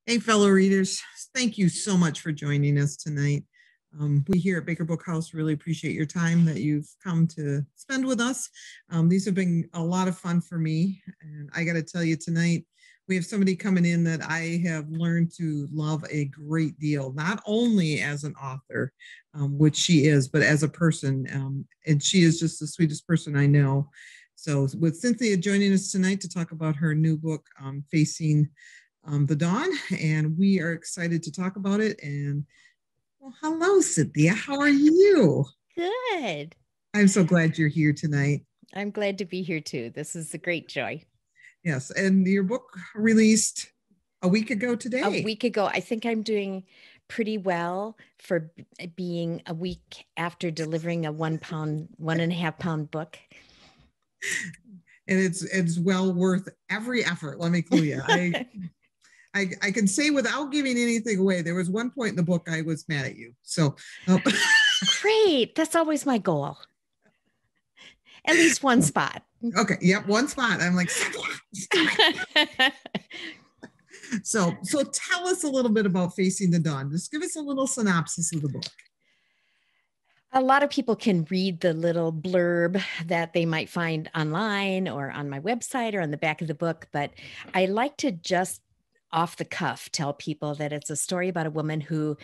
Hey, fellow readers, thank you so much for joining us tonight. We here at Baker Book House really appreciate your time that you've come to spend with us. These have been a lot of fun for me. And I got to tell you tonight, we have somebody coming in that I have learned to love a great deal, not only as an author, which she is, but as a person. And she is just the sweetest person I know. So with Cynthia joining us tonight to talk about her new book, Facing the Dawn, and we are excited to talk about it. And well, hello, Cynthia. How are you? Good. I'm so glad you're here tonight. I'm glad to be here too. This is a great joy. Yes, and your book released a week ago today. A week ago. I think I'm doing pretty well for being a week after delivering a 1.5 pound book. And it's well worth every effort. Let me clue you. I can say without giving anything away, there was one point in the book I was mad at you. So Great. That's always my goal. At least one spot. Okay. Yep. One spot. I'm like, so tell us a little bit about Facing the Dawn. Just give us a little synopsis of the book. A lot of people can read the little blurb that they might find online or on my website or on the back of the book, but I like to just off the cuff tell people that it's a story about a woman who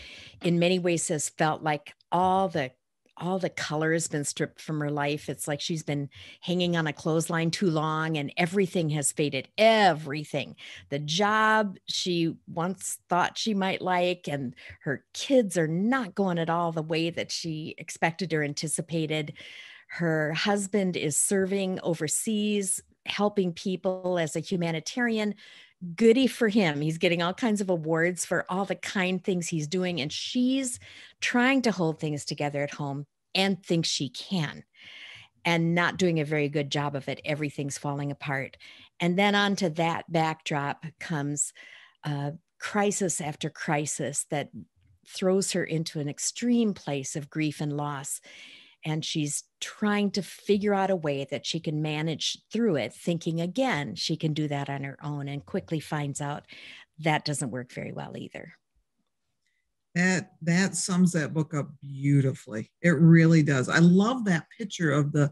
in many ways has felt like all the color has been stripped from her life. It's like she's been hanging on a clothesline too long and everything has faded. Everything. The job she once thought she might like, and her kids are not going at all the way that she expected or anticipated. Her husband is serving overseas, helping people as a humanitarian. Goody for him. He's getting all kinds of awards for all the kind things he's doing. And she's trying to hold things together at home and thinks she can, and not doing a very good job of it. Everything's falling apart. And then onto that backdrop comes crisis after crisis that throws her into an extreme place of grief and loss. And she's trying to figure out a way that she can manage through it, thinking again, she can do that on her own, and quickly finds out that doesn't work very well either. That sums that book up beautifully. It really does. I love that picture of the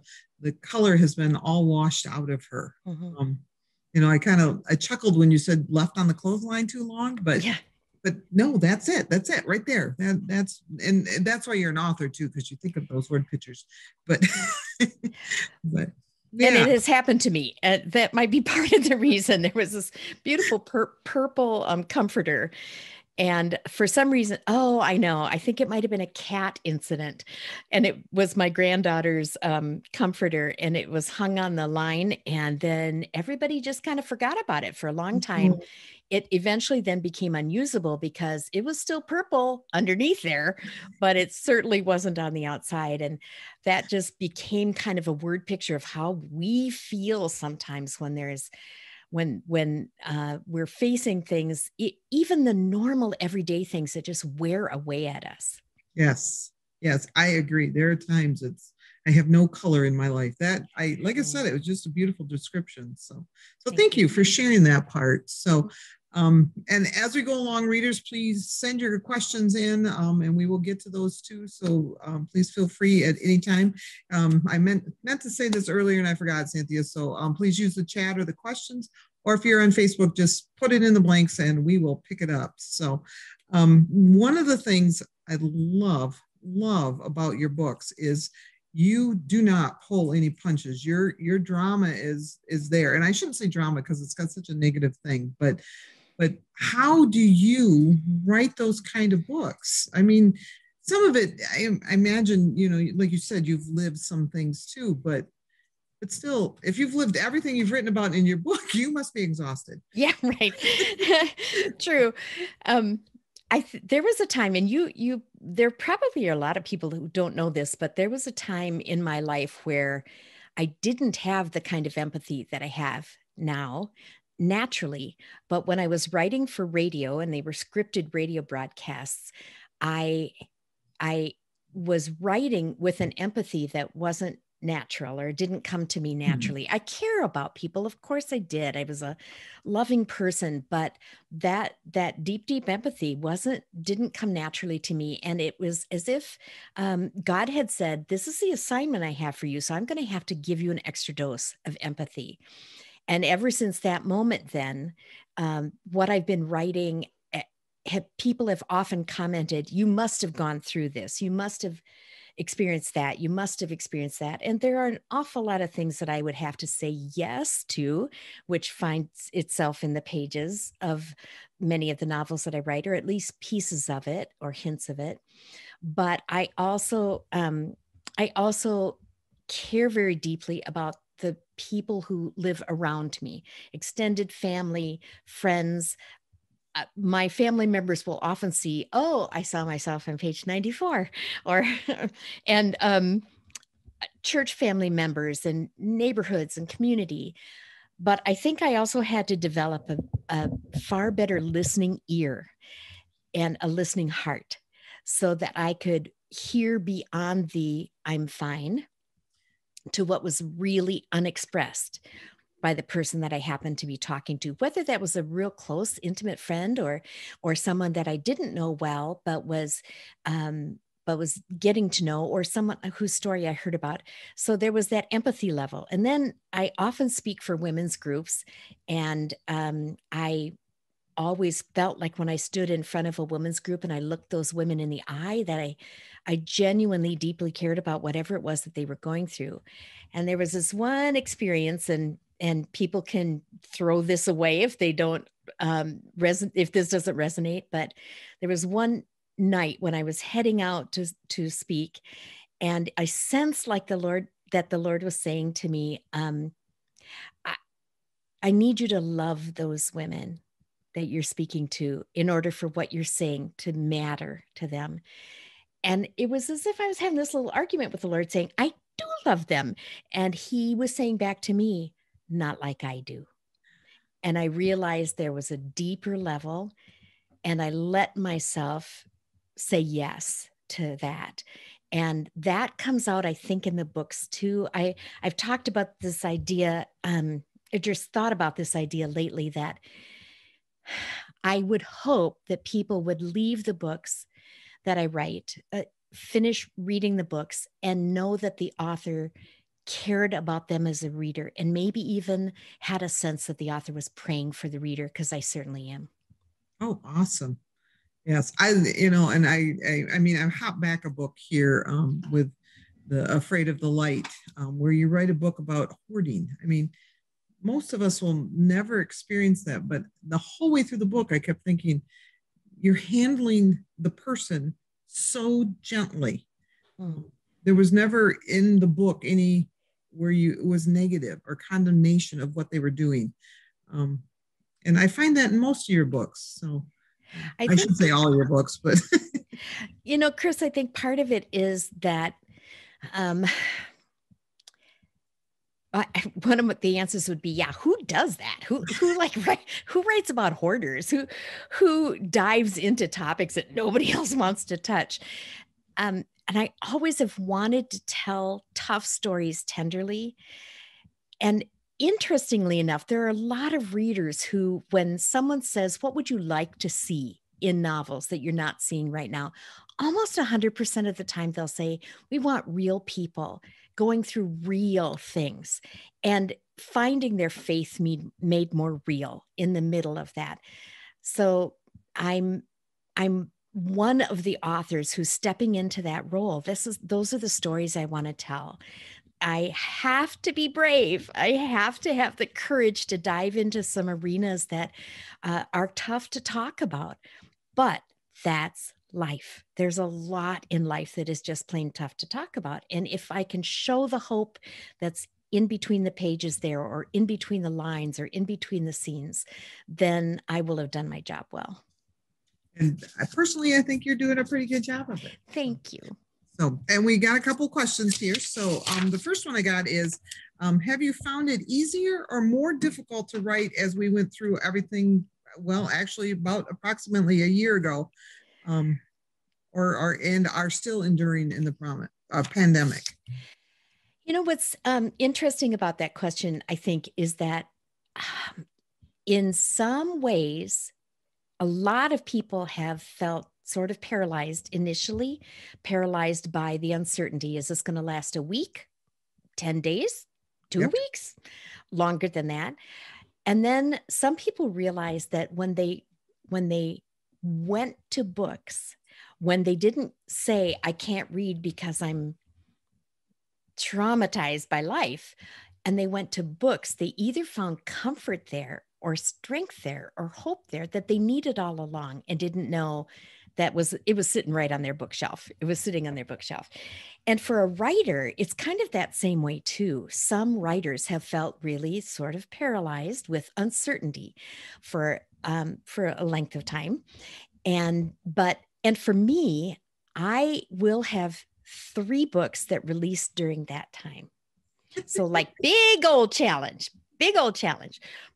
color has been all washed out of her. Mm-hmm. I chuckled when you said left on the clothesline too long, but yeah. But no, that's it. That's it right there. That's why you're an author too, because you think of those word pictures. But but yeah. And it has happened to me. That might be part of the reason. There was this beautiful purple comforter. And for some reason, I know, I think it might have been a cat incident. And it was my granddaughter's comforter, and it was hung on the line. And then everybody just kind of forgot about it for a long time. Mm-hmm. It eventually then became unusable because it was still purple underneath there, but it certainly wasn't on the outside. And that just became kind of a word picture of how we feel sometimes when there's when we're facing things, even the normal everyday things that just wear away at us. Yes, I agree. There are times I have no color in my life. Like I said, it was just a beautiful description. So thank you for sharing that part. So, and as we go along, readers, please send your questions in, and we will get to those too. So please feel free at any time. I meant to say this earlier and I forgot, Cynthia. So please use the chat or the questions, or if you're on Facebook, just put it in the blanks and we will pick it up. So one of the things I love about your books is you do not pull any punches. Your drama is there. And I shouldn't say drama because it's got such a negative thing, but how do you write those kind of books? I mean, some of it, I imagine, like you said, you've lived some things too, but still, if you've lived everything you've written about in your book, you must be exhausted. Yeah, right. True. There was a time, and there probably are a lot of people who don't know this, but there was a time in my life where I didn't have the kind of empathy that I have now, naturally. But when I was writing for radio, and they were scripted radio broadcasts, I was writing with an empathy that wasn't natural, or it didn't come to me naturally. I care about people. Of course I did. I was a loving person, but that deep empathy didn't come naturally to me. And it was as if God had said, this is the assignment I have for you. So I'm going to have to give you an extra dose of empathy. And ever since that moment, then what I've been writing, people have often commented, you must have gone through this. You must have experienced that. You must have experienced that. And there are an awful lot of things that I would have to say yes to, which finds itself in the pages of many of the novels that I write, or at least pieces of it or hints of it. But I also care very deeply about the people who live around me, extended family, friends. My family members will often see, oh, I saw myself on page 94, or, and church family members and neighborhoods and community. But I think I also had to develop a far better listening ear and a listening heart so that I could hear beyond the I'm fine to what was really unexpressed by the person that I happened to be talking to, whether that was a real close, intimate friend or someone that I didn't know well, but was getting to know, or someone whose story I heard about. So there was that empathy level. And then I often speak for women's groups, and I always felt like when I stood in front of a women's group and I looked those women in the eye, that I genuinely deeply cared about whatever it was that they were going through. And there was this one experience, and people can throw this away if they don't if this doesn't resonate. But there was one night when I was heading out to speak, and I sensed like the Lord was saying to me, I need you to love those women that you're speaking to in order for what you're saying to matter to them. And it was as if I was having this little argument with the Lord, saying, I do love them. And he was saying back to me, not like I do. And I realized there was a deeper level, and I let myself say yes to that. And that comes out, I think, in the books too. I've talked about this idea, I just thought about this idea lately, that I would hope that people would leave the books that I write, finish reading the books, and know that the author cared about them as a reader, and maybe even had a sense that the author was praying for the reader, because I certainly am. Oh, awesome. Yes, I mean, I've hopped back a book here with the Afraid of the Light, where you write a book about hoarding. I mean, most of us will never experience that, but the whole way through the book, I kept thinking, you're handling the person so gently. There was never in the book any where it was negative or condemnation of what they were doing. And I find that in most of your books. So I should say all your books, but Chris, I think part of it is that one of the answers would be, yeah, who does that? Who writes about hoarders? Who dives into topics that nobody else wants to touch? And I always have wanted to tell tough stories tenderly. And interestingly enough, there are a lot of readers who, when someone says, what would you like to see in novels that you're not seeing right now? Almost 100% of the time they'll say, we want real people going through real things and finding their faith made more real in the middle of that. So I'm one of the authors who's stepping into that role. Those are the stories I want to tell. I have to be brave. I have to have the courage to dive into some arenas that are tough to talk about, but that's life. There's a lot in life that is just plain tough to talk about. And if I can show the hope that's in between the pages there, or in between the lines, or in between the scenes, then I will have done my job well. And I think you're doing a pretty good job of it. Thank you. So, and we got a couple questions here. So the first one I got is, have you found it easier or more difficult to write as we went through everything? Well, actually about approximately a year ago, or are still enduring in the pandemic? You know, what's interesting about that question, I think, is that in some ways, a lot of people have felt sort of paralyzed initially, paralyzed by the uncertainty. Is this going to last a week, 10 days, 2 weeks, longer than that? And then some people realize that when they went to books, when they didn't say, I can't read because I'm traumatized by life, and they went to books, they either found comfort there or strength there or hope there that they needed all along and didn't know that it was sitting right on their bookshelf. It was sitting on their bookshelf. And for a writer, it's kind of that same way too. Some writers have felt really sort of paralyzed with uncertainty for a length of time. And for me, I will have 3 books that released during that time. So like big old challenge.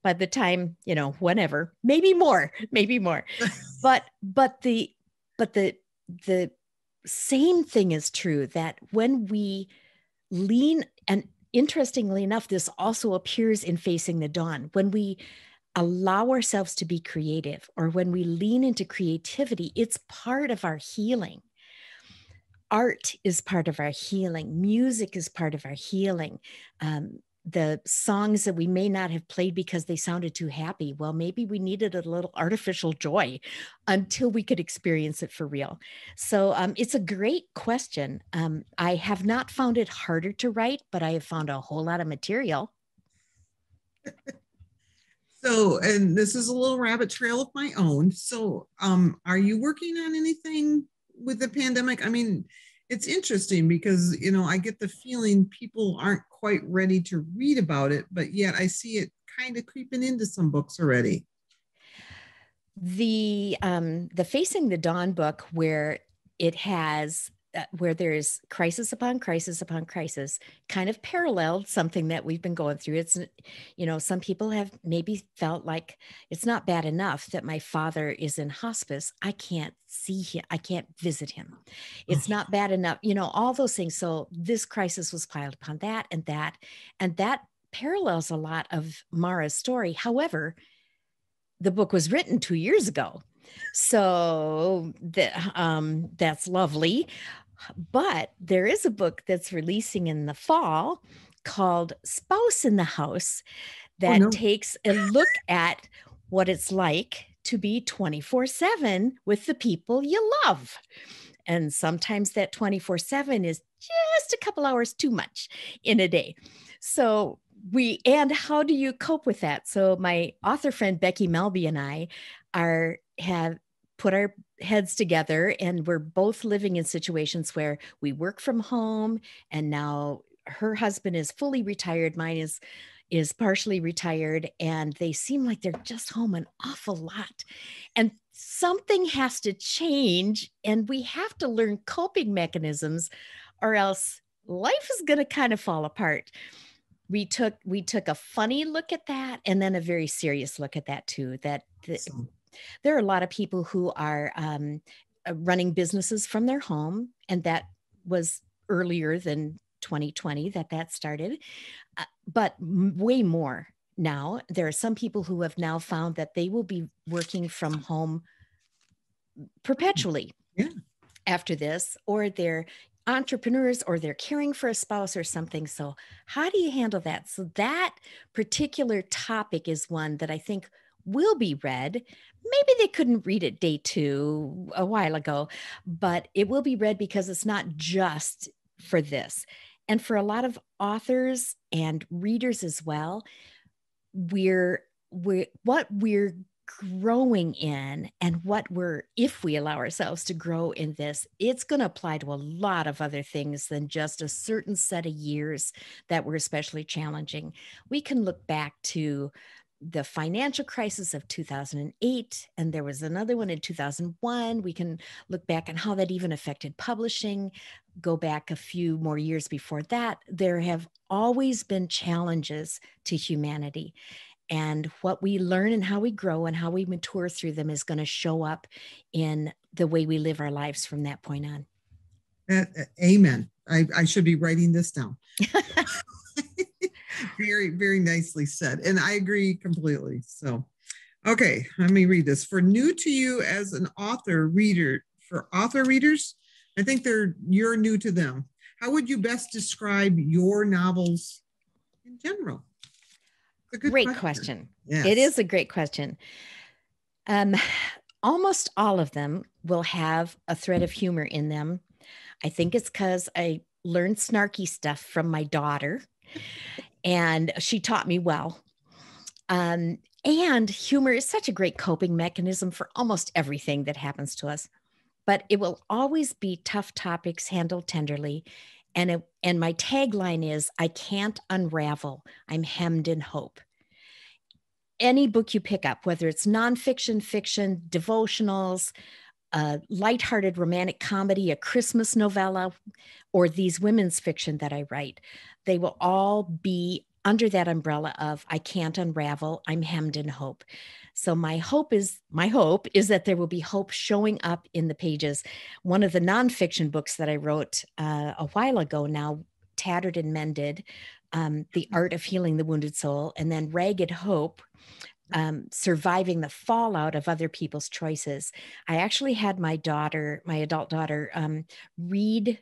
By the time, whenever, maybe more. But the same thing is true, that when we lean, and interestingly enough, this also appears in Facing the Dawn, when we allow ourselves to be creative, or when we lean into creativity, it's part of our healing. Art is part of our healing. Music is part of our healing. The songs that we may not have played because they sounded too happy, well, maybe we needed a little artificial joy until we could experience it for real. So it's a great question. I have not found it harder to write, but I have found a whole lot of material. So, and this is a little rabbit trail of my own. So, are you working on anything with the pandemic? I mean, it's interesting because, I get the feeling people aren't quite ready to read about it, but yet I see it kind of creeping into some books already. The Facing the Dawn book, where it has where there's crisis upon crisis upon crisis, kind of paralleled something that we've been going through. It's, some people have maybe felt like it's not bad enough that my father is in hospice. I can't see him. I can't visit him. It's not bad enough, all those things. So this crisis was piled upon that, and that parallels a lot of Mara's story. However, the book was written 2 years ago. So that's lovely. But there is a book that's releasing in the fall called Spouse in the House that takes a look at what it's like to be 24/7 with the people you love. And sometimes that 24/7 is just a couple hours too much in a day. So and how do you cope with that? So my author friend Becky Melby and I have put our heads together, and we're both living in situations where we work from home, and now her husband is fully retired. Mine is partially retired, and they seem like they're just home an awful lot. And something has to change, and we have to learn coping mechanisms, or else life is going to kind of fall apart. We took a funny look at that, and then a very serious look at that too. There are a lot of people who are running businesses from their home, and that was earlier than 2020 that started, but way more now. There are some people who have now found that they will be working from home perpetually after this, or they're entrepreneurs, or they're caring for a spouse or something. So how do you handle that? So that particular topic is one that I think will be read. Maybe they couldn't read it day 2 a while ago, but it will be read because it's not just for this. And for a lot of authors and readers as well, what we're growing in, and if we allow ourselves to grow in this, it's going to apply to a lot of other things than just a certain set of years that were especially challenging. We can look back to the financial crisis of 2008, and there was another one in 2001. We can look back on how that even affected publishing, go back a few more years before that. There have always been challenges to humanity. And what we learn and how we grow and how we mature through them is going to show up in the way we live our lives from that point on. Amen. I should be writing this down. Very, very nicely said. And I agree completely. So, okay, let me read this. For new to you as an author reader, for author readers, I think you're new to them. How would you best describe your novels in general? It's a good great question. Yes. It is a great question. Almost all of them will have a thread of humor in them. I think it's because I learned snarky stuff from my daughter, and she taught me well. And humor is such a great coping mechanism for almost everything that happens to us. But it will always be tough topics handled tenderly. And my tagline is, I can't unravel. I'm hemmed in hope. Any book you pick up, whether it's nonfiction, fiction, devotionals, a lighthearted romantic comedy, a Christmas novella, or these women's fiction that I write, they will all be under that umbrella of I can't unravel, I'm hemmed in hope. So my hope is that there will be hope showing up in the pages. One of the nonfiction books that I wrote a while ago now, Tattered and Mended, The Art of Healing the Wounded Soul, and then Ragged Hope, surviving the fallout of other people's choices. I actually had my adult daughter, read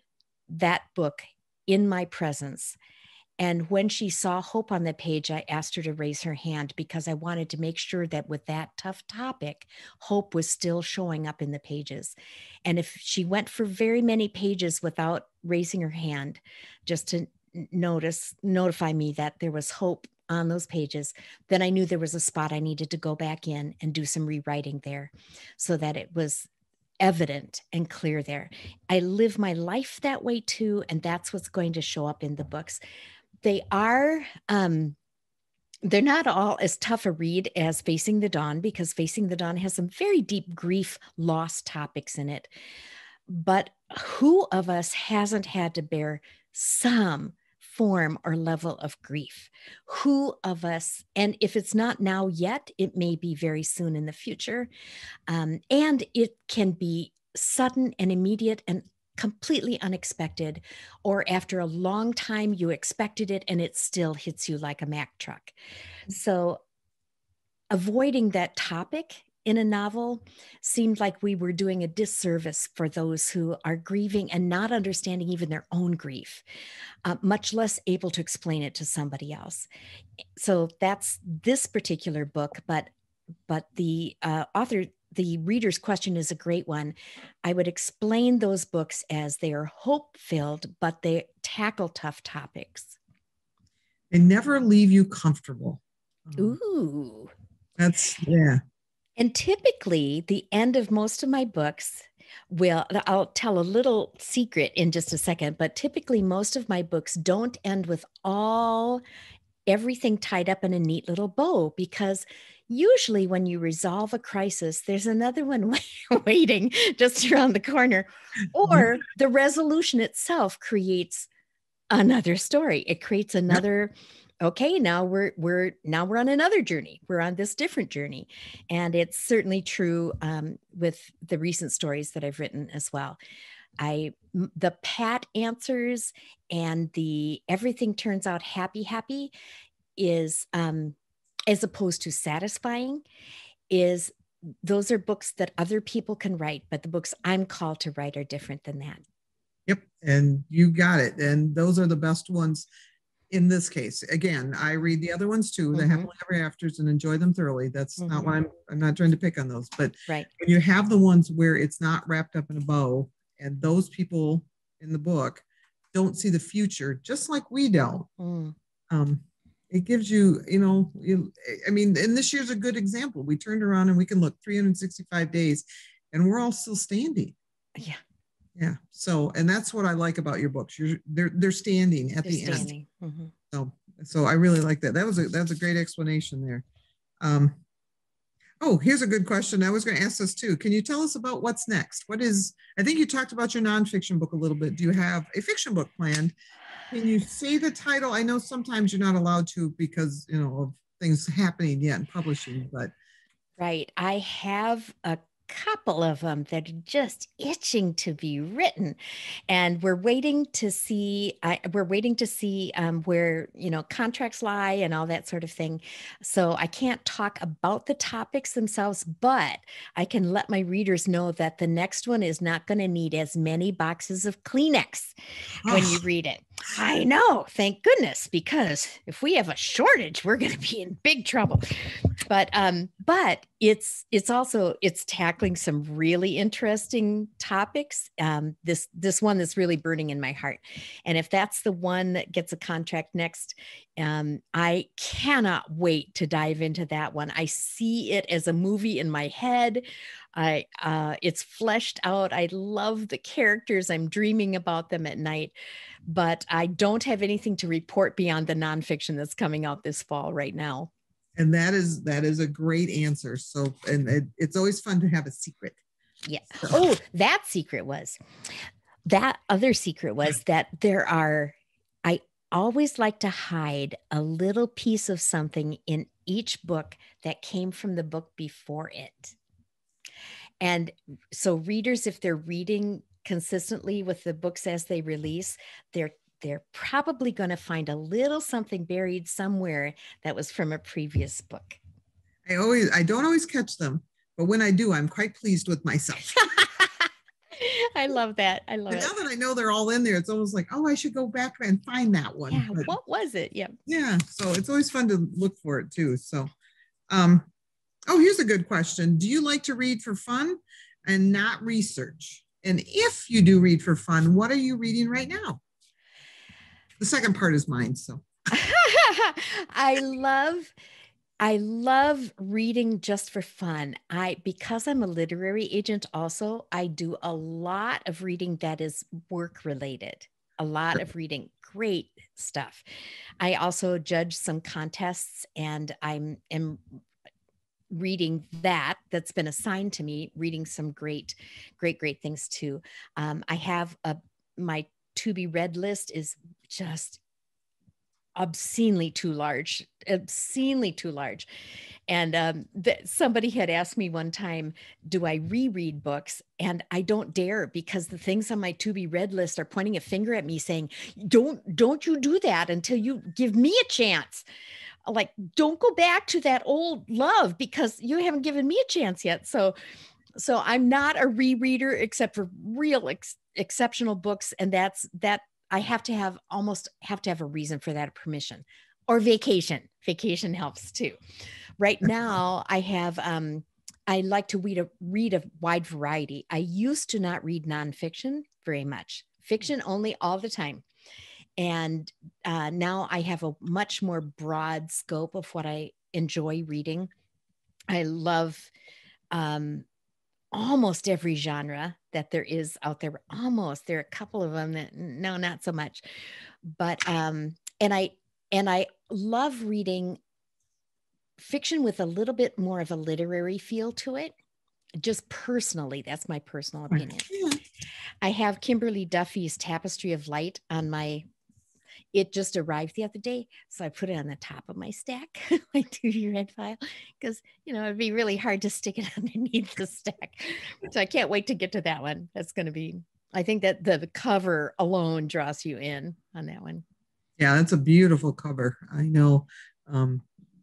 that book in my presence. And when she saw hope on the page, I asked her to raise her hand because I wanted to make sure that with that tough topic, hope was still showing up in the pages. And if she went for very many pages without raising her hand, just to notify me that there was hope on those pages, then I knew there was a spot I needed to go back in and do some rewriting there so that it was evident and clear there. I live my life that way too, and that's what's going to show up in the books. They are, they're not all as tough a read as Facing the Dawn, because Facing the Dawn has some very deep grief, loss topics in it. But who of us hasn't had to bear some form or level of grief? Who of us, and if it's not now yet, it may be very soon in the future. And it can be sudden and immediate and completely unexpected, or after a long time you expected it and it still hits you like a Mack truck. So avoiding that topic in a novel seemed like we were doing a disservice for those who are grieving and not understanding even their own grief, much less able to explain it to somebody else. So that's this particular book, but the the reader's question is a great one. I would explain those books as they are hope-filled, but they tackle tough topics. They never leave you comfortable. Ooh. Yeah. And typically, the end of most of my books I'll tell a little secret in just a second, but typically most of my books don't end with everything tied up in a neat little bow, because usually when you resolve a crisis, there's another one waiting just around the corner, or the resolution itself creates another story. It creates another, okay, now we're on another journey. We're on this different journey. And it's certainly true with the recent stories that I've written as well. The pat answers and the everything turns out happy is, as opposed to satisfying, those are books that other people can write, but the books I'm called to write are different than that. Yep. And you got it. And those are the best ones in this case. Again, I read the other ones too, the happily ever afters, and enjoy them thoroughly. That's not why I'm not trying to pick on those, but when you have the ones where it's not wrapped up in a bow, and those people in the book don't see the future, just like we don't. It gives you, I mean, and this year's a good example. We turned around and we can look 365 days and we're all still standing. Yeah. Yeah. So, and that's what I like about your books. They're standing at the end. So I really like that. That's a great explanation there. Oh, here's a good question. I was going to ask this too. Can you tell us about what's next? I think you talked about your nonfiction book a little bit. Do you have a fiction book planned? Can you say the title? I know sometimes you're not allowed to because, of things happening yet in publishing, but. Right. I have a couple of them that are just itching to be written, and we're waiting to see. Where contracts lie and all that sort of thing. So I can't talk about the topics themselves, but I can let my readers know that the next one is not going to need as many boxes of Kleenex when you read it. I know, thank goodness, because if we have a shortage, we're going to be in big trouble. But it's tackling some really interesting topics. This one that's really burning in my heart, and if that's the one that gets a contract next, I cannot wait to dive into that one. I see it as a movie in my head. It's fleshed out. I love the characters. I'm dreaming about them at night, but I don't have anything to report beyond the nonfiction that's coming out this fall right now. And that is a great answer. So, and it's always fun to have a secret. Yeah. So. Oh, that other secret was that I always like to hide a little piece of something in each book that came from the book before it. And so readers, if they're reading consistently with the books as they release, they're probably going to find a little something buried somewhere that was from a previous book. I don't always catch them, but when I do, I'm quite pleased with myself. I love that. I love it. Now that I know they're all in there, it's almost like, oh, I should go back and find that one. Yeah, but what was it? Yeah. Yeah. So it's always fun to look for it too. So, here's a good question. Do you like to read for fun and not research? And if you do read for fun, what are you reading right now? The second part is mine. So I love reading just for fun. Because I'm a literary agent also, I do a lot of reading that is work related, a lot of reading great stuff. I also judge some contests, and I'm reading that's been assigned to me, reading some great things too. I have my to be read list is just obscenely too large. And somebody had asked me one time, do I reread books? And I don't dare, because the things on my to be read list are pointing a finger at me saying, don't you do that until you give me a chance. Like, don't go back to that old love because you haven't given me a chance yet. So I'm not a rereader except for real exceptional books. And that I have to have a reason for that, permission, or vacation. Vacation helps too. Right now I have, I like to read a wide variety. I used to not read nonfiction very much, fiction only all the time. And now I have a much more broad scope of what I enjoy reading. I love almost every genre that there is out there. Almost. There are a couple of them that, no, not so much. But and I love reading fiction with a little bit more of a literary feel to it. Just personally, that's my personal opinion. I have Kimberly Duffy's Tapestry of Light on my. It just arrived the other day, so I put it on the top of my stack, my to-be read file, because it'd be really hard to stick it underneath the stack. So I can't wait to get to that one. That's going to be. I think that the cover alone draws you in on that one. Yeah, that's a beautiful cover. I know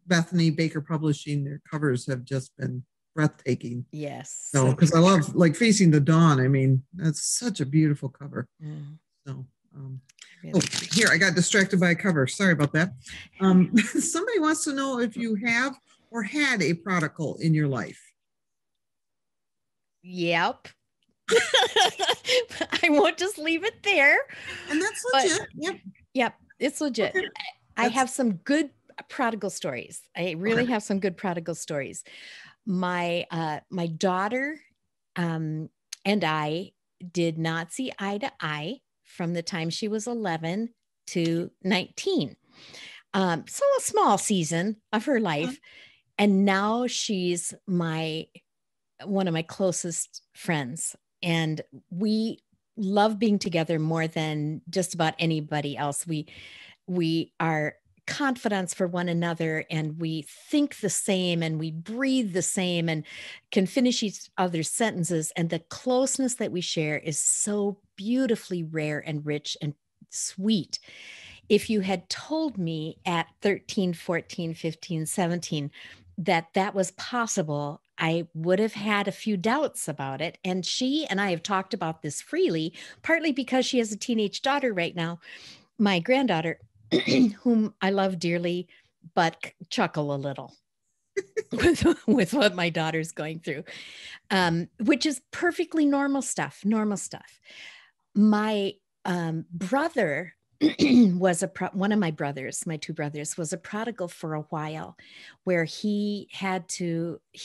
Bethany Baker Publishing, their covers have just been breathtaking. Yes. So because I love Facing the Dawn. I mean, that's such a beautiful cover. So. Here, I got distracted by a cover. Sorry about that. Somebody wants to know if you have or had a prodigal in your life. Yep. I won't just leave it there. And that's legit. Yep, it's legit. Okay. I have some good prodigal stories. I really have some good prodigal stories. My daughter and I did not see eye to eye from the time she was 11 to 19. So a small season of her life. And now she's one of my closest friends. And we love being together more than just about anybody else. We are confidants for one another, and we think the same and we breathe the same and can finish each other's sentences. And the closeness that we share is so beautifully rare and rich and sweet. If you had told me at 13, 14, 15, 17 that that was possible, I would have had a few doubts about it. And she and I have talked about this freely, partly because she has a teenage daughter right now, my granddaughter, whom I love dearly, but chuckle a little with what my daughter's going through, which is perfectly normal stuff, My brother was one of my brothers, my two brothers, was a prodigal for a while, where he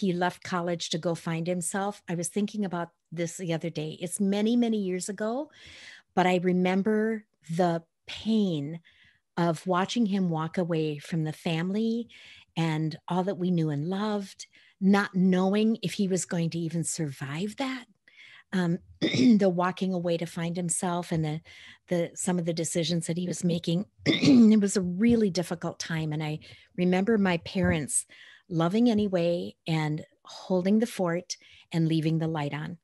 left college to go find himself. I was thinking about this the other day. It's many, many years ago, but I remember the pain of watching him walk away from the family and all that we knew and loved, not knowing if he was going to even survive that. The walking away to find himself and some of the decisions that he was making. It was a really difficult time. And I remember my parents loving anyway and holding the fort and leaving the light on.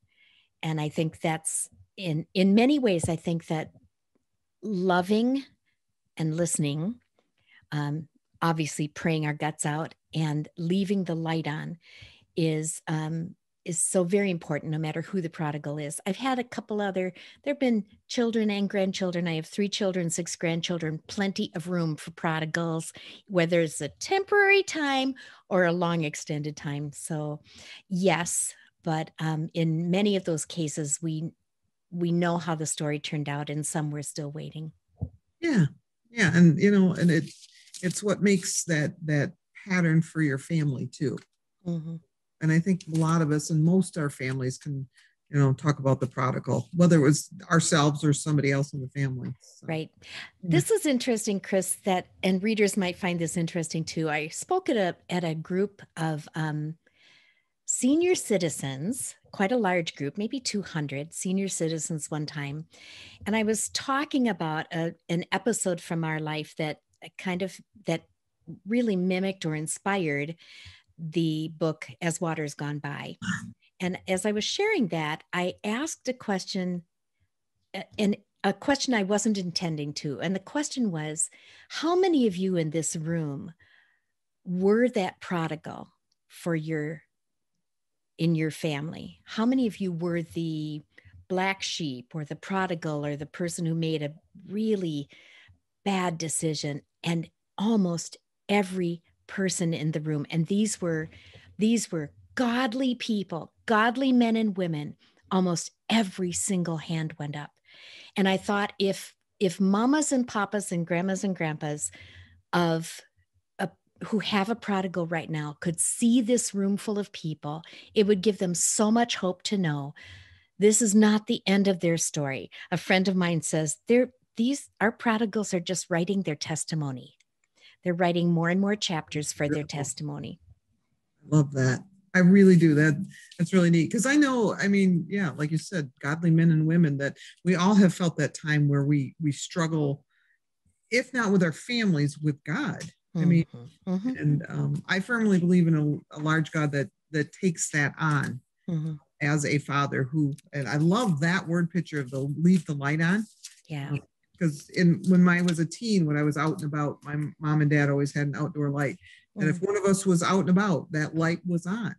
And I think that's in many ways, I think that loving and listening, obviously praying our guts out and leaving the light on is so very important, no matter who the prodigal is. I've had a couple there have been children and grandchildren. I have 3 children, 6 grandchildren, plenty of room for prodigals, whether it's a temporary time or a long extended time. So yes, but in many of those cases, we know how the story turned out, and some we're still waiting. Yeah. Yeah. And, and it's what makes that pattern for your family too. Mm-hmm. And I think a lot of us and most our families can, talk about the prodigal, whether it was ourselves or somebody else in the family. So. Right. This is interesting, Chris, and readers might find this interesting too. I spoke at a group of senior citizens, quite a large group, maybe 200 senior citizens one time. And I was talking about an episode from our life that really mimicked or inspired the book As Water's Gone By. And as I was sharing that, I asked a question, and a question I wasn't intending to. And the question was, how many of you in this room were that prodigal in your family? How many of you were the black sheep or the prodigal or the person who made a really bad decision? And almost every person in the room, and these were godly people, godly men and women, almost every single hand went up. And I thought, if mamas and papas and grandmas and grandpas who have a prodigal right now could see this room full of people, it would give them so much hope to know this is not the end of their story. A friend of mine says our prodigals are just writing their testimony. They're writing more and more chapters for their testimony. I love that. I really do. That's really neat. Because I know, like you said, godly men and women, that we all have felt that time where we struggle, if not with our families, with God. And I firmly believe in a large God that takes that on as a father and I love that word picture of leave the light on. Yeah. Because when I was a teen, when I was out and about, my mom and dad always had an outdoor light. And if one of us was out and about, that light was on.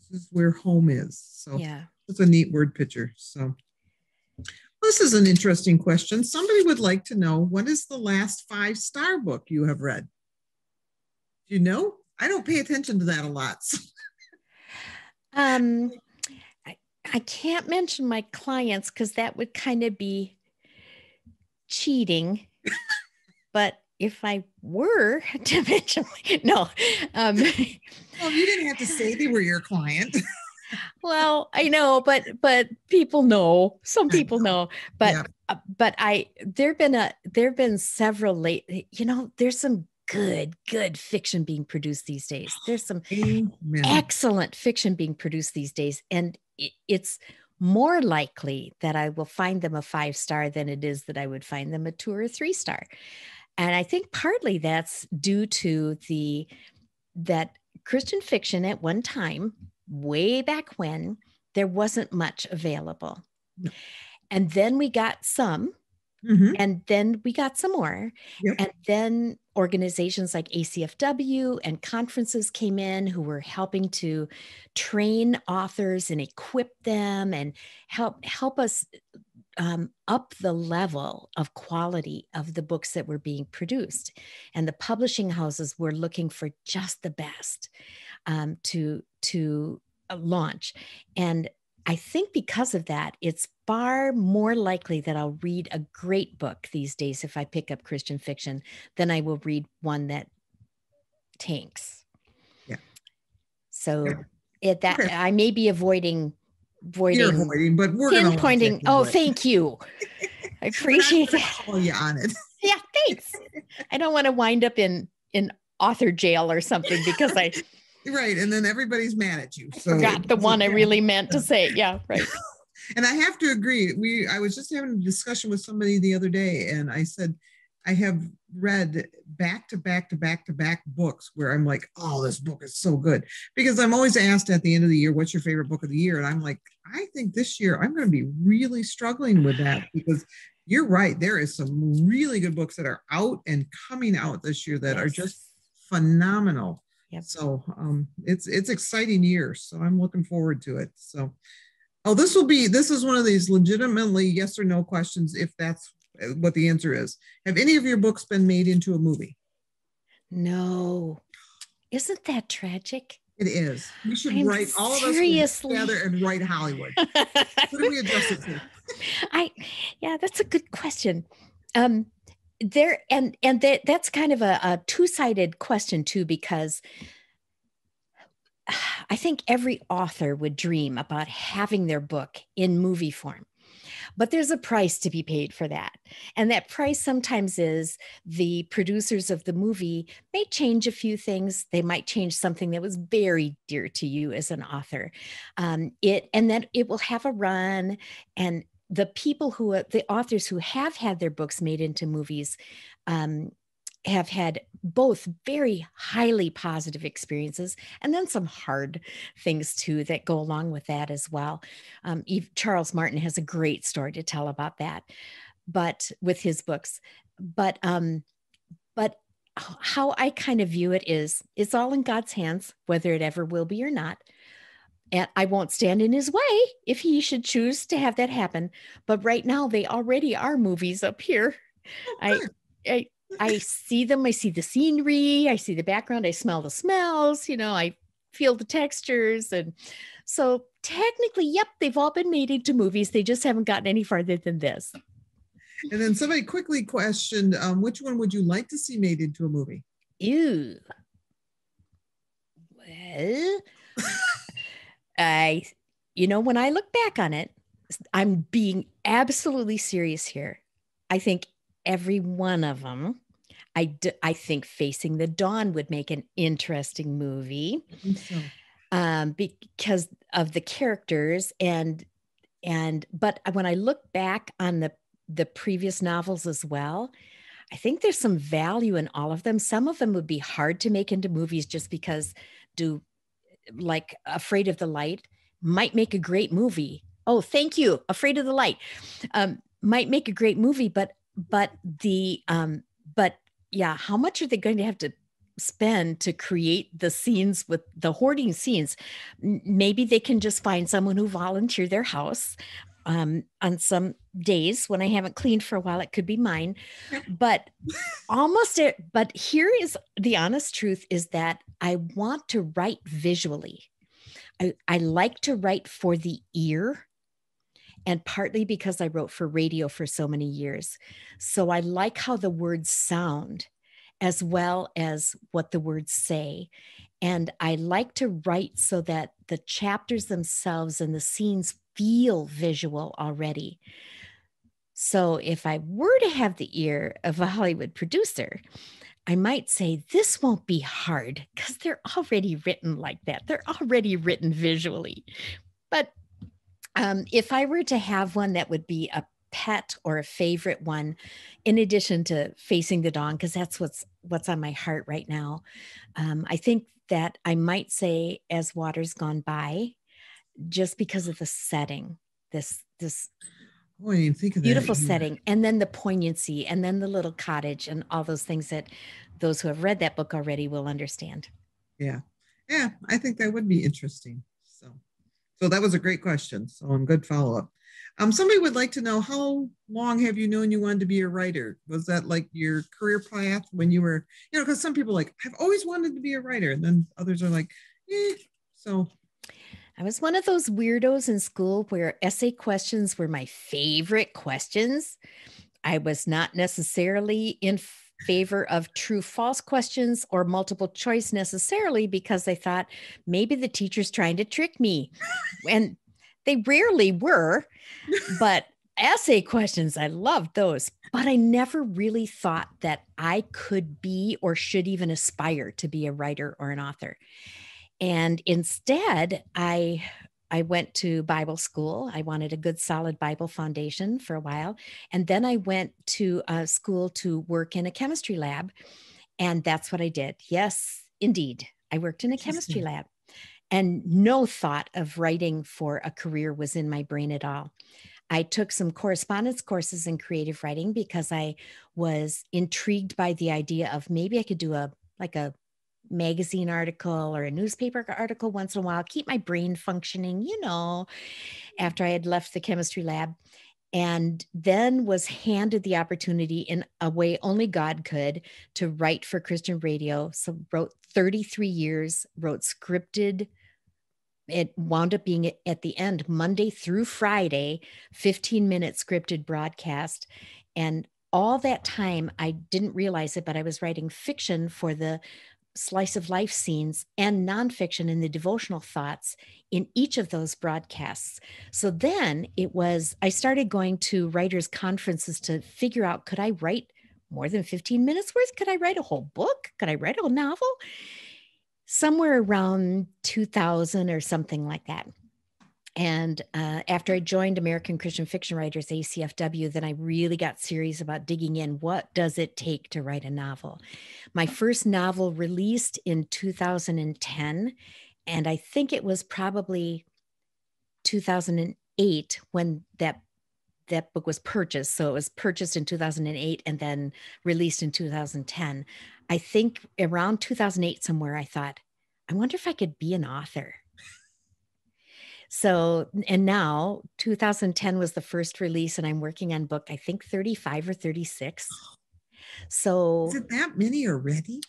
This is where home is. So yeah, it's a neat word picture. So this is an interesting question. Somebody would like to know, what is the last 5-star book you have read? Do you know? I don't pay attention to that a lot. I can't mention my clients because that would kind of be cheating. But if I were to mention, no. Well, you didn't have to say they were your client. Well, I know, but people know. Some people know. But yeah. But there've been several late. There's some good fiction being produced these days. There's some excellent fiction being produced these days, and it's more likely that I will find them a 5-star than it is that I would find them a 2 or 3-star. And I think partly that's due to that Christian fiction at one time, way back when, there wasn't much available. No. And then we got some, and then we got some more. Yep. And then organizations like ACFW and conferences came in who were helping to train authors and equip them and help us up the level of quality of the books that were being produced. And the publishing houses were looking for just the best to launch. And I think because of that, it's far more likely that I'll read a great book these days if I pick up Christian fiction than I will read one that tanks. Yeah. So I may be avoiding, but we're pinpointing. Oh, thank you. I appreciate that. Call you on it. Yeah, thanks. I don't want to wind up in author jail or something because I. Right. And then everybody's mad at you. So forgot the one I really meant to say. Yeah, right. And I have to agree. I was just having a discussion with somebody the other day, and I said, I have read back to back books where I'm like, oh, this book is so good. Because I'm always asked at the end of the year, what's your favorite book of the year? And I'm like, I think this year I'm going to be really struggling with that, because you're right. There is some really good books that are out and coming out this year that are just phenomenal. Yep. So it's exciting year. So I'm looking forward to it. So, this is one of these legitimately yes or no questions, if that's what the answer is. Have any of your books been made into a movie? No. Isn't that tragic? It is. We should write all of us together and write Hollywood. What do we address it to? That's a good question. That's kind of a two-sided question too, because I think every author would dream about having their book in movie form, but there's a price to be paid for that. And that price sometimes is the producers of the movie may change a few things. They might change something that was very dear to you as an author. And then it will have a run, and the authors who have had their books made into movies have had both very highly positive experiences and then some hard things too that go along with that as well. Charles Martin has a great story to tell about that, but with his books. But how I kind of view it is, it's all in God's hands, whether it ever will be or not. And I won't stand in his way if he should choose to have that happen. But right now, they already are movies up here. I see them. I see the scenery. I see the background. I smell the smells. I feel the textures. And so technically, yep, they've all been made into movies. They just haven't gotten any farther than this. And then somebody quickly questioned, which one would you like to see made into a movie? Ew. Well... when I look back on it, I'm being absolutely serious here. I think every one of them, I think Facing the Dawn would make an interesting movie. I think so. Because of the characters but when I look back on the previous novels as well, I think there's some value in all of them. Some of them would be hard to make into movies just because like Afraid of the Light might make a great movie. Oh, thank you. Afraid of the Light might make a great movie, but how much are they going to have to spend to create the scenes with the hoarding scenes? Maybe they can just find someone who volunteer their house on some days when I haven't cleaned for a while. It could be mine, but but here is the honest truth, is that I want to write visually. I like to write for the ear, and partly because I wrote for radio for so many years. So I like how the words sound as well as what the words say. And I like to write so that the chapters themselves and the scenes feel visual already. So if I were to have the ear of a Hollywood producer, I might say this won't be hard because they're already written like that. They're already written visually. But if I were to have one that would be pet or a favorite one, in addition to Facing the Dawn, because that's what's on my heart right now. I think that I might say As Water's Gone By, just because of the setting, this Oh, I didn't think of beautiful that. setting, and then the poignancy, and then the little cottage, and all those things that those who have read that book already will understand. Yeah. Yeah, I think that would be interesting. So that was a great question. So good follow-up. Somebody would like to know, how long have you known you wanted to be a writer? Was that like your career path when you were, because some people like, I've always wanted to be a writer. And then others are like, so. I was one of those weirdos in school where essay questions were my favorite questions. I was not necessarily in favor of true false questions or multiple choice necessarily, because I thought maybe the teacher's trying to trick me. And they rarely were, but essay questions, I loved those. But I never really thought that I could be or should even aspire to be a writer or an author. And instead, I went to Bible school. I wanted a good, solid Bible foundation for a while. And then I went to school to work in a chemistry lab. And that's what I did. Yes, indeed. I worked in a chemistry lab. And no thought of writing for a career was in my brain at all. I took some correspondence courses in creative writing because I was intrigued by the idea of maybe I could do a magazine article or a newspaper article once in a while, keep my brain functioning, after I had left the chemistry lab. And then was handed the opportunity, in a way only God could, to write for Christian radio. So wrote 33 years, wrote scripted. It wound up being at the end, Monday through Friday, 15-minute scripted broadcast. And all that time, I didn't realize it, but I was writing fiction for the slice of life scenes and nonfiction in the devotional thoughts in each of those broadcasts. So then I started going to writers' conferences to figure out, could I write more than 15 minutes worth? Could I write a whole book? Could I write a whole novel? Somewhere around 2000 or something like that. And after I joined American Christian Fiction Writers, ACFW, then I really got serious about digging in. What does it take to write a novel? My first novel released in 2010, and I think it was probably 2008 when that book was purchased. So it was purchased in 2008 and then released in 2010. I think around 2008 somewhere, I thought, I wonder if I could be an author. So, and now 2010 was the first release, and I'm working on book, I think 35 or 36. So is it that many already?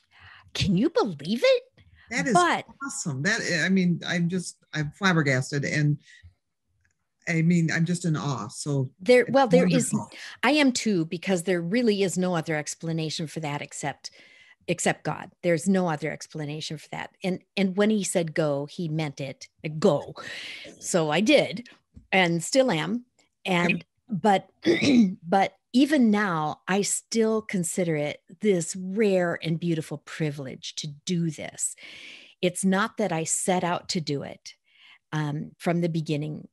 Can you believe it? That is awesome. I'm flabbergasted, and I'm just in awe. So there is, I am too, because there really is no other explanation for that except God. There's no other explanation for that. And when he said go, he meant it, go. So I did, and still am. And, but even now, I still consider it this rare and beautiful privilege to do this. It's not that I set out to do it from the beginning,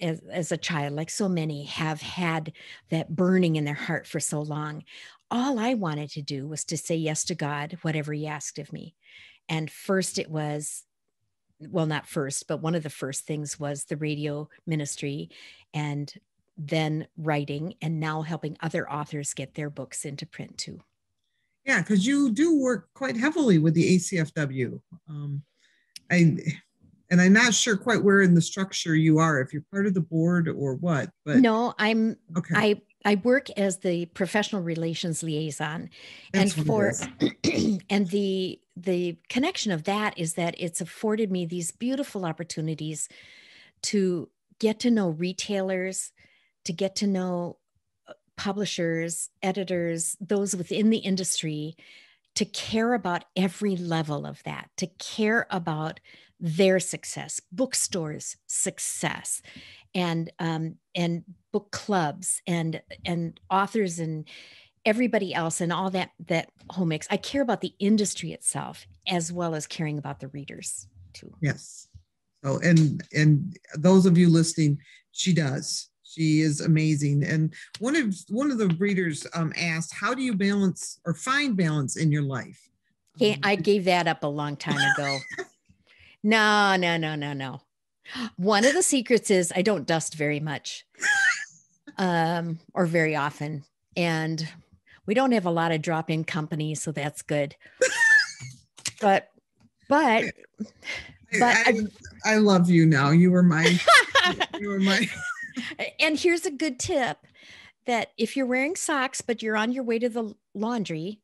as a child, like so many have had that burning in their heart for so long. All I wanted to do was to say yes to God, whatever he asked of me. And first it was, well, not first, but one of the first things was the radio ministry, and then writing, and now helping other authors get their books into print too. Yeah, because you do work quite heavily with the ACFW. And I'm not sure quite where in the structure you are, if you're part of the board or what. But no, I'm okay. I work as the professional relations liaison. That's and the connection of that is that it's afforded me these beautiful opportunities to get to know retailers, to get to know publishers, editors, those within the industry, to care about every level of that, to care about their success, bookstores' success, and book clubs, and authors, and everybody else, and all that whole mix. I care about the industry itself, as well as caring about the readers too. Yes. So, and those of you listening, she does. She is amazing. And one of the readers asked, how do you balance or find balance in your life? I gave that up a long time ago. No. One of the secrets is I don't dust very much or very often. And we don't have a lot of drop-in companies, so that's good. But I love you now. You were my And here's a good tip, that if you're wearing socks, but you're on your way to the laundry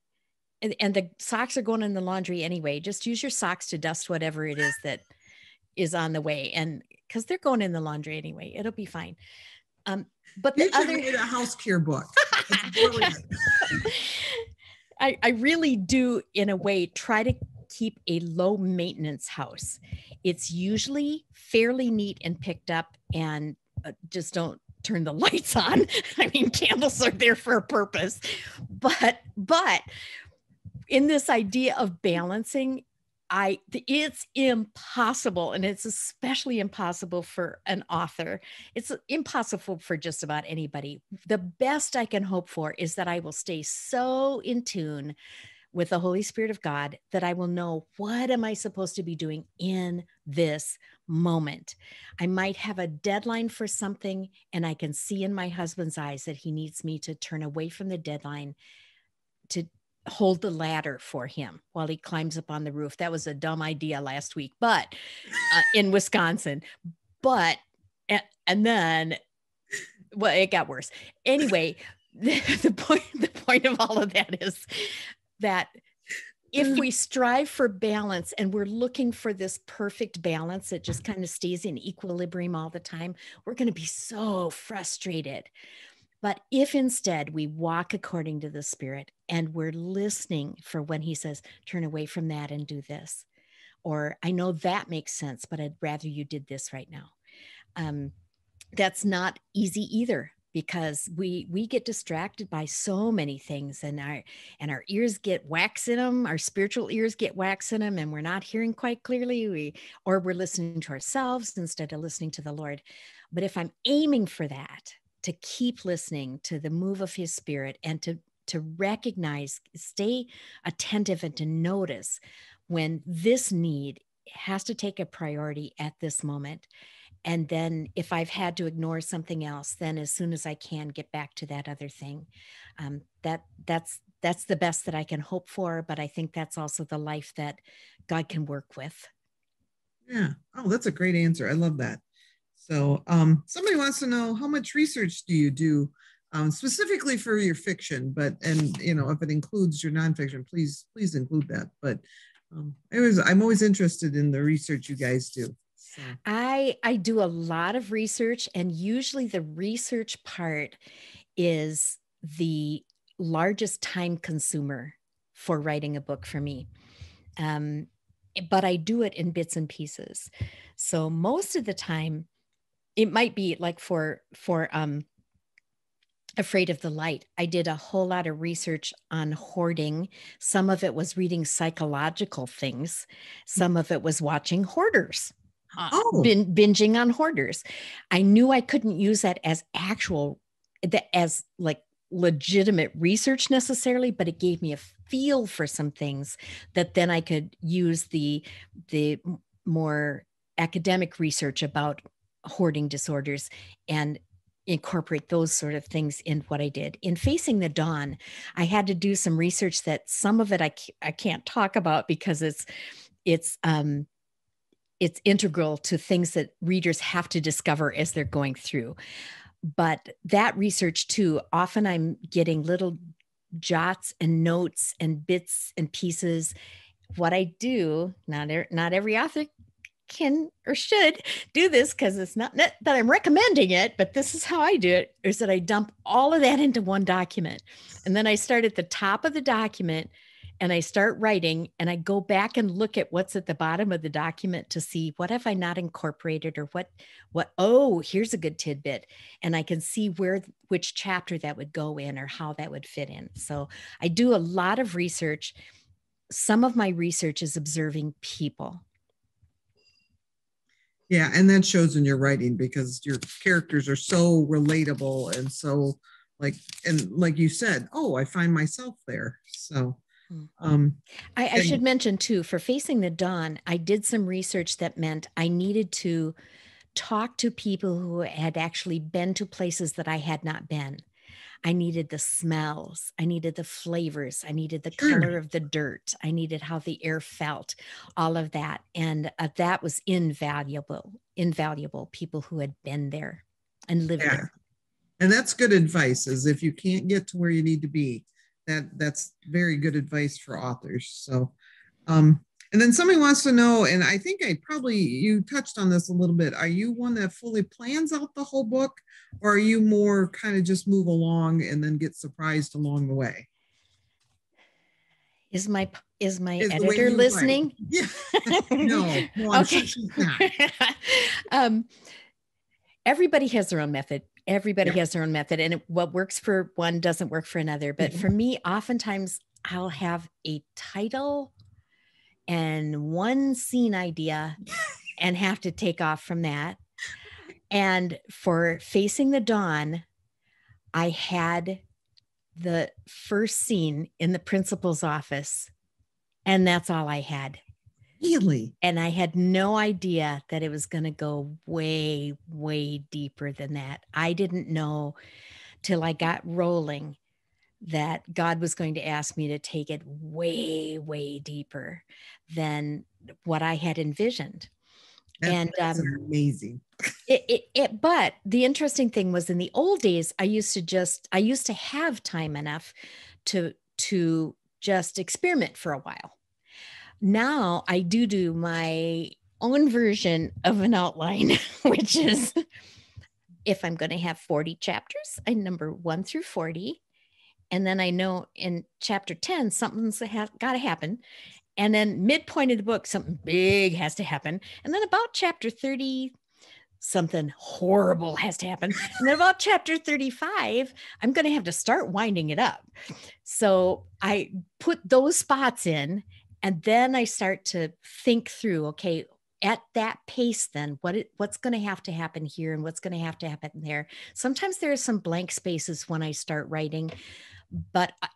and the socks are going in the laundry anyway, just use your socks to dust whatever it is that is on the way. And because they're going in the laundry anyway, it'll be fine. But you should read a house care book. It's brilliant. I really do, in a way, try to keep a low maintenance house. It's usually fairly neat and picked up, and just don't turn the lights on. I mean, candles are there for a purpose, but in this idea of balancing, it's impossible, and it's especially impossible for an author. It's impossible for just about anybody. The best I can hope for is that I will stay so in tune with the Holy Spirit of God that I will know, what am I supposed to be doing in this moment? I might have a deadline for something, and I can see in my husband's eyes that he needs me to turn away from the deadline to hold the ladder for him while he climbs up on the roof. That was a dumb idea last week, but in Wisconsin, and then, well, it got worse. Anyway, the point of all of that is that if we strive for balance and we're looking for this perfect balance that just kind of stays in equilibrium all the time, we're going to be so frustrated. But if instead we walk according to the Spirit and we're listening for when he says, turn away from that and do this, or I know that makes sense, but I'd rather you did this right now. That's not easy either, because we get distracted by so many things, and our ears get wax in them. Our spiritual ears get wax in them, and we're not hearing quite clearly, or we're listening to ourselves instead of listening to the Lord. But if I'm aiming for that, to keep listening to the move of his Spirit, and to recognize, stay attentive, and to notice when this need has to take a priority at this moment. And then if I've had to ignore something else, then as soon as I can, get back to that other thing. That's the best that I can hope for. But I think that's also the life that God can work with. Yeah. Oh, that's a great answer. I love that. So somebody wants to know, how much research do you do specifically for your fiction, and if it includes your nonfiction, please include that. But I'm always interested in the research you guys do. So. I do a lot of research, and usually the research part is the largest time consumer for writing a book for me. But I do it in bits and pieces. So most of the time, it might be like for Afraid of the Light, I did a whole lot of research on hoarding. Some of it was reading psychological things. Some of it was watching hoarders, binging on hoarders. I knew I couldn't use that as like legitimate research necessarily, but it gave me a feel for some things that then I could use the more academic research about hoarding disorders and incorporate those sort of things in what I did. In Facing the Dawn, I had to do some research that some of it I can't talk about because it's integral to things that readers have to discover as they're going through. But that research too, often I'm getting little jots and notes and bits and pieces. What I do, not every author can or should do this, because it's not that I'm recommending it, but this is how I do it, is that I dump all of that into one document. And then I start at the top of the document and I start writing, and I go back and look at what's at the bottom of the document to see what have I not incorporated, or oh, here's a good tidbit. And I can see which chapter that would go in or how that would fit in. So I do a lot of research. Some of my research is observing people. Yeah, and that shows in your writing because your characters are so relatable and so like, and like you said, oh, I find myself there. So I should mention too, for Facing the Dawn, I did some research that meant I needed to talk to people who had actually been to places that I had not been. I needed the smells. I needed the flavors. I needed the color of the dirt. I needed how the air felt, all of that. And that was invaluable people who had been there and lived there. And that's good advice, is if you can't get to where you need to be, that's very good advice for authors. So, and then somebody wants to know, and I think you touched on this a little bit. Are you one that fully plans out the whole book, or are you more kind of just move along and then get surprised along the way? Is my editor listening? Yeah. No, I'm okay. Sure she's not. Everybody has their own method. Everybody has their own method, and what works for one doesn't work for another. But for me, oftentimes I'll have a title and one scene idea and have to take off from that. And for Facing the Dawn, I had the first scene in the principal's office, and that's all I had. Really? And I had no idea that it was going to go way, way deeper than that. I didn't know till I got rolling that God was going to ask me to take it way, way deeper than what I had envisioned. That's amazing. But the interesting thing was, in the old days, I used to have time enough to just experiment for a while. Now I do my own version of an outline, which is, if I'm going to have 40 chapters, I number 1 through 40. And then I know in chapter 10, something's got to happen. And then midpoint of the book, something big has to happen. And then about chapter 30, something horrible has to happen. And then about chapter 35, I'm going to have to start winding it up. So I put those spots in, and then I start to think through, okay, at that pace, then what's going to have to happen here and what's going to have to happen there. Sometimes there are some blank spaces when I start writing,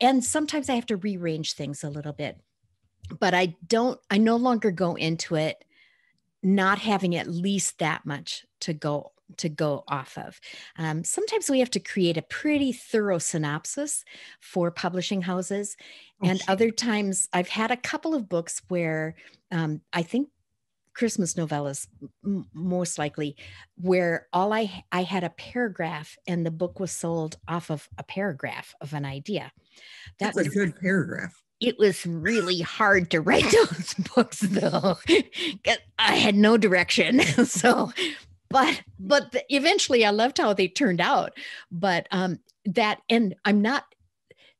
and sometimes I have to rearrange things a little bit. But I no longer go into it not having at least that much to go off of. Sometimes we have to create a pretty thorough synopsis for publishing houses. And other times I've had a couple of books where I think Christmas novellas, most likely, where I had a paragraph and the book was sold off of a paragraph of an idea. That's a good paragraph. It was really hard to write those books, though. I had no direction. But eventually I loved how they turned out. But and I'm not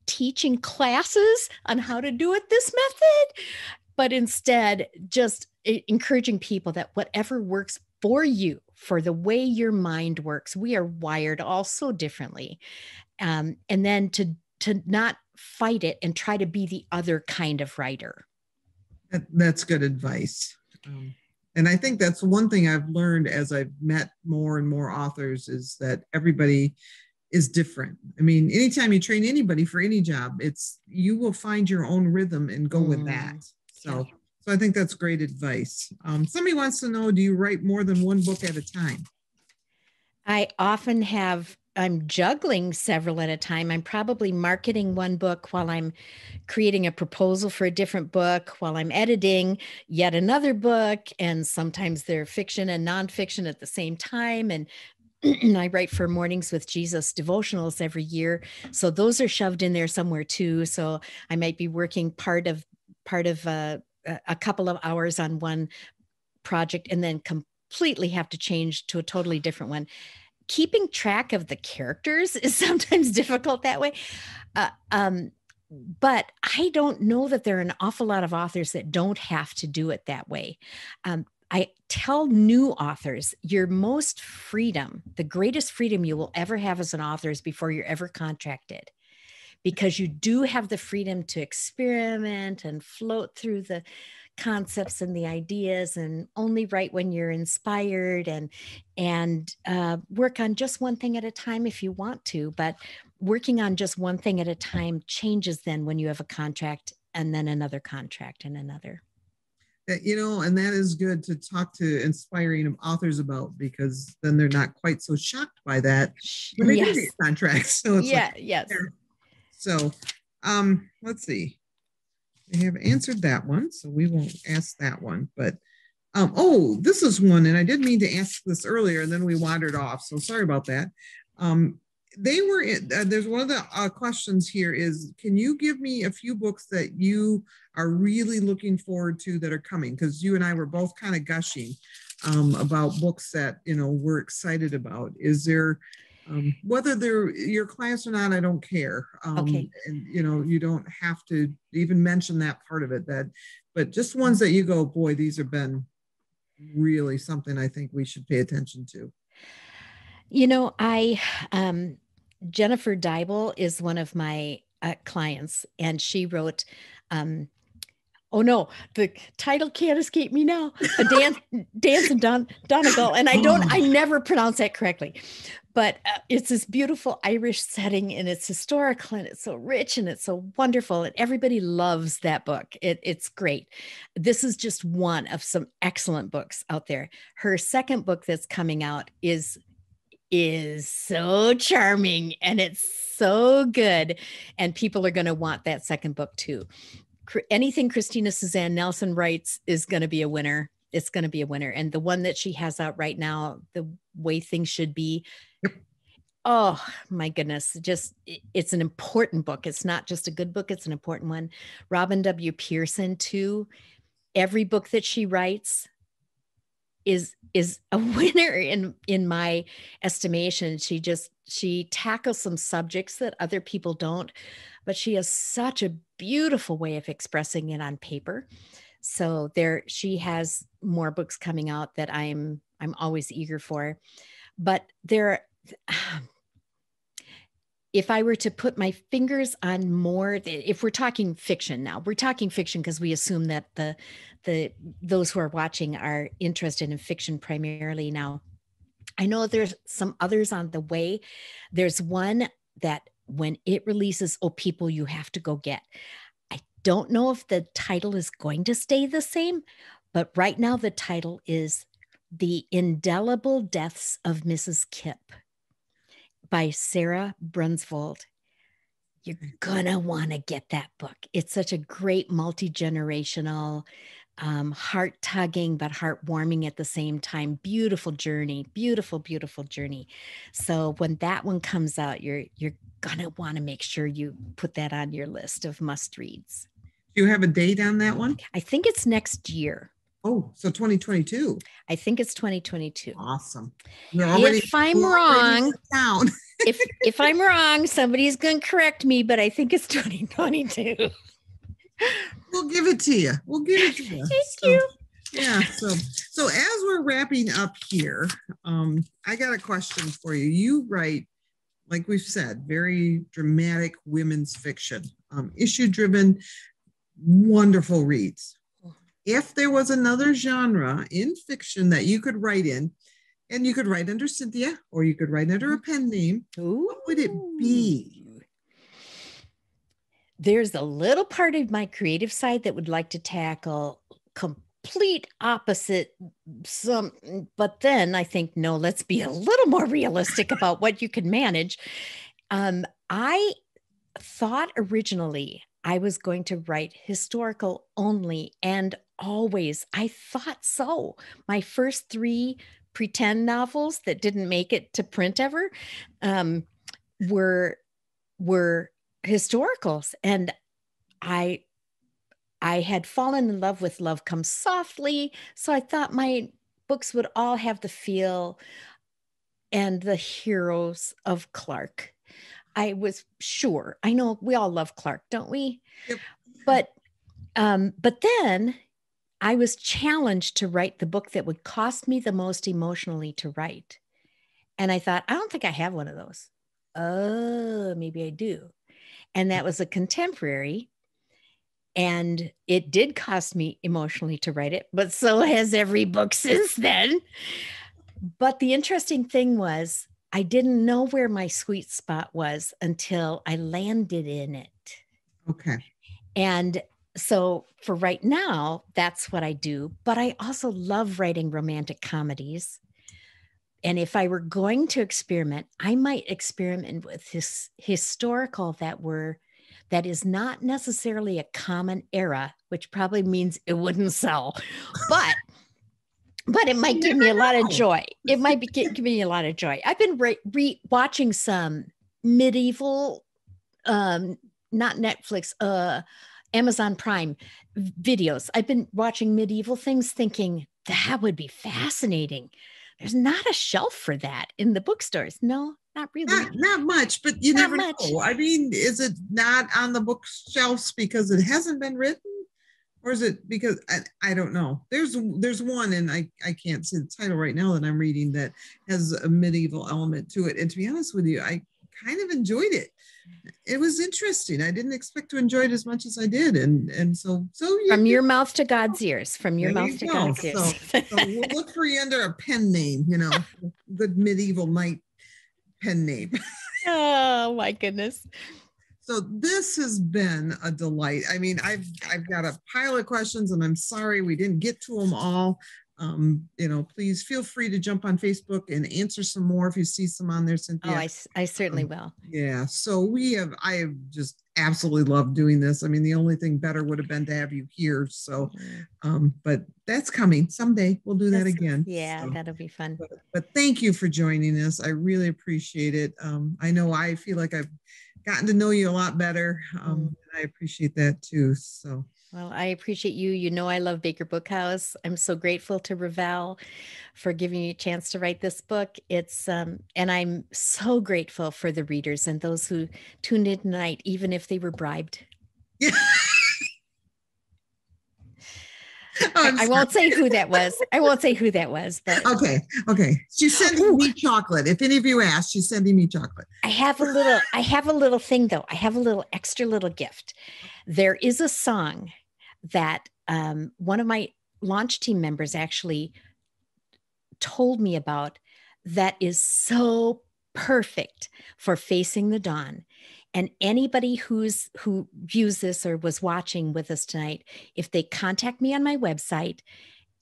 teaching classes on how to do it this method, but instead just encouraging people that whatever works for you, for the way your mind works, we are wired all so differently. And then to not fight it and try to be the other kind of writer. That's good advice. And I think that's one thing I've learned as I've met more and more authors, is that everybody is different. I mean, anytime you train anybody for any job, you will find your own rhythm and go with that. So I think that's great advice. Somebody wants to know, do you write more than one book at a time? I often I'm juggling several at a time. I'm probably marketing one book while I'm creating a proposal for a different book, while I'm editing yet another book. And sometimes they're fiction and nonfiction at the same time. And I write for Mornings with Jesus devotionals every year. So those are shoved in there somewhere too. So I might be working part of a couple of hours on one project and then completely have to change to a totally different one. Keeping track of the characters is sometimes difficult that way. But I don't know that there are an awful lot of authors that don't have to do it that way. I tell new authors, your most freedom, the greatest freedom you will ever have as an author, is before you're ever contracted, because you do have the freedom to experiment and float through the concepts and the ideas, and only write when you're inspired, and work on just one thing at a time if you want to. But working on just one thing at a time changes then when you have a contract and then another contract and another. And that is good to talk to inspiring authors about, because then they're not quite so shocked by that when they do get contracts. So it's yes. So let's see. They have answered that one, so we won't ask that one. But this is one, and I did mean to ask this earlier, and then we wandered off. So sorry about that. There's one of the questions here is, can you give me a few books that you are really looking forward to that are coming? Because you and I were both kind of gushing about books that, we're excited about. Is there, whether they're your clients or not, I don't care. Okay. And, you don't have to even mention that part of it, but just ones that you go, boy, these have been really something I think we should pay attention to. Jennifer Dybal is one of my clients, and she wrote, oh no, the title can't escape me now. A Dance and Donegal, and I never pronounce that correctly, but it's this beautiful Irish setting, and it's historical, and it's so rich, and it's so wonderful, and everybody loves that book. It's great. This is just one of some excellent books out there. Her second book that's coming out is so charming, and it's so good, and people are going to want that second book too. Anything Christina Suzanne Nelson writes is going to be a winner. It's going to be a winner. And the one that she has out right now, The Way Things Should Be, oh my goodness, it's an important book. It's not just a good book, it's an important one. Robin W. Pearson too. Every book that she writes is a winner in my estimation. She tackles some subjects that other people don't, but she has such a beautiful way of expressing it on paper. So she has more books coming out that I'm always eager for. But if I were to put my fingers on more, if we're talking fiction now, we're talking fiction because we assume that those who are watching are interested in fiction primarily now. I know there's some others on the way. There's one that when it releases, people, you have to go get. I don't know if the title is going to stay the same, but right now the title is The Indelible Deaths of Mrs. Kipp by Sarah Brunsvold. You're gonna want to get that book. It's such a great multi-generational, heart-tugging but heartwarming at the same time. Beautiful journey, beautiful, beautiful journey. So when that one comes out, you're gonna want to make sure you put that on your list of must-reads. Do you have a date on that one? I think it's next year. Oh, so 2022. I think it's 2022. Awesome. If I'm wrong, if I'm wrong, somebody's going to correct me, but I think it's 2022. We'll give it to you. Thank you. Yeah. So as we're wrapping up here, I got a question for you. You write, like we've said, very dramatic women's fiction, issue-driven, wonderful reads. If there was another genre in fiction that you could write in, and you could write under Cynthia, or you could write under a pen name, what would it be? There's a little part of my creative side that would like to tackle complete opposite but then I think, no, let's be a little more realistic about what you can manage. I thought originally I was going to write historical only, and always I thought so. My first 3 pretend novels that didn't make it to print ever were historicals, and I had fallen in love with Love Comes Softly, so I thought my books would all have the feel and the heroes of Clark. I was sure. I know we all love Clark, don't we? Yep. But then I was challenged to write the book that would cost me the most emotionally to write. And I thought, I don't think I have one of those. Oh, maybe I do. And that was a contemporary. And it did cost me emotionally to write it, but so has every book since then. But the interesting thing was, I didn't know where my sweet spot was until I landed in it. Okay. And so for right now, that's what I do. But I also love writing romantic comedies. And if I were going to experiment, I might experiment with this historical that is not necessarily a common era, which probably means it wouldn't sell, but it might give me a lot of joy. It might give me a lot of joy. I've been watching some medieval, not Netflix, Amazon Prime videos. I've been watching medieval things thinking that would be fascinating. There's not a shelf for that in the bookstores. No, not really. Not much, but you never know. I mean, is it not on the bookshelves because it hasn't been written? Or is it because I don't know? There's one, and I can't see the title right now that I'm reading that has a medieval element to it. And to be honest with you, I kind of enjoyed it. It was interesting. I didn't expect to enjoy it as much as I did. And so from your mouth to God's ears, from your mouth to God's ears. So we'll look for you under a pen name, good medieval knight pen name. Oh my goodness. So this has been a delight. I mean, I've got a pile of questions, and I'm sorry we didn't get to them all. Please feel free to jump on Facebook and answer some more if you see some on there, Cynthia. Oh, I certainly will. Yeah. So I have just absolutely loved doing this. I mean, the only thing better would have been to have you here. So, but that's coming someday. We'll do that again. Yeah, so, that'll be fun. But thank you for joining us. I really appreciate it. I know I feel like I've gotten to know you a lot better. And I appreciate that too. So. Well, I appreciate you. You know, I love Baker Bookhouse. I'm so grateful to Ravel for giving me a chance to write this book. It's, and I'm so grateful for the readers and those who tuned in tonight, even if they were bribed. Yeah. I won't say who that was. But okay. She's sending me chocolate. If any of you ask, she's sending me chocolate. I have a little thing though. I have a little extra little gift. There is a song that one of my launch team members actually told me about that is so perfect for facing the dawn. And anybody who views this or was watching with us tonight, if they contact me on my website,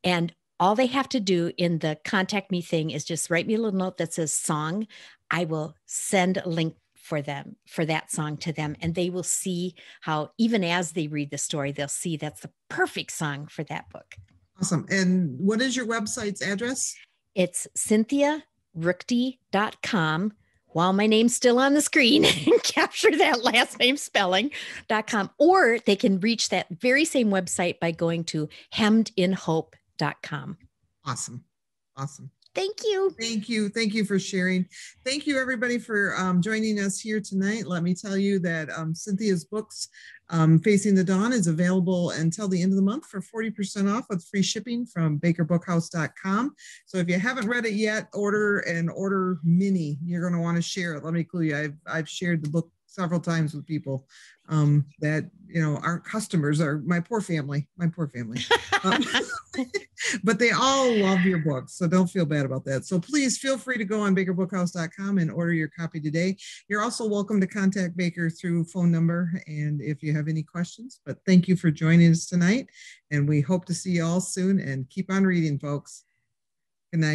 and all they have to do in the contact me thing is just write me a little note that says song, I will send a link for that song to them, and they will see how, even as they read the story, they'll see that's the perfect song for that book. Awesome. And what is your website's address? It's CynthiaRuchti.com. While my name's still on the screen, capture that last name spelling.com, or they can reach that very same website by going to hemmedinhope.com. Awesome. Thank you. Thank you for sharing. Thank you, everybody, for joining us here tonight. Let me tell you that Cynthia's books, Facing the Dawn, is available until the end of the month for 40% off with free shipping from bakerbookhouse.com. So if you haven't read it yet, order mini. You're going to want to share it. Let me clue you. I've shared the book several times with people that aren't customers, are my poor family. But they all love your books, so don't feel bad about that. So please feel free to go on bakerbookhouse.com and order your copy today. You're also welcome to contact Baker through phone number, and if you have any questions. But thank you for joining us tonight, and we hope to see you all soon, and keep on reading, folks. Good night.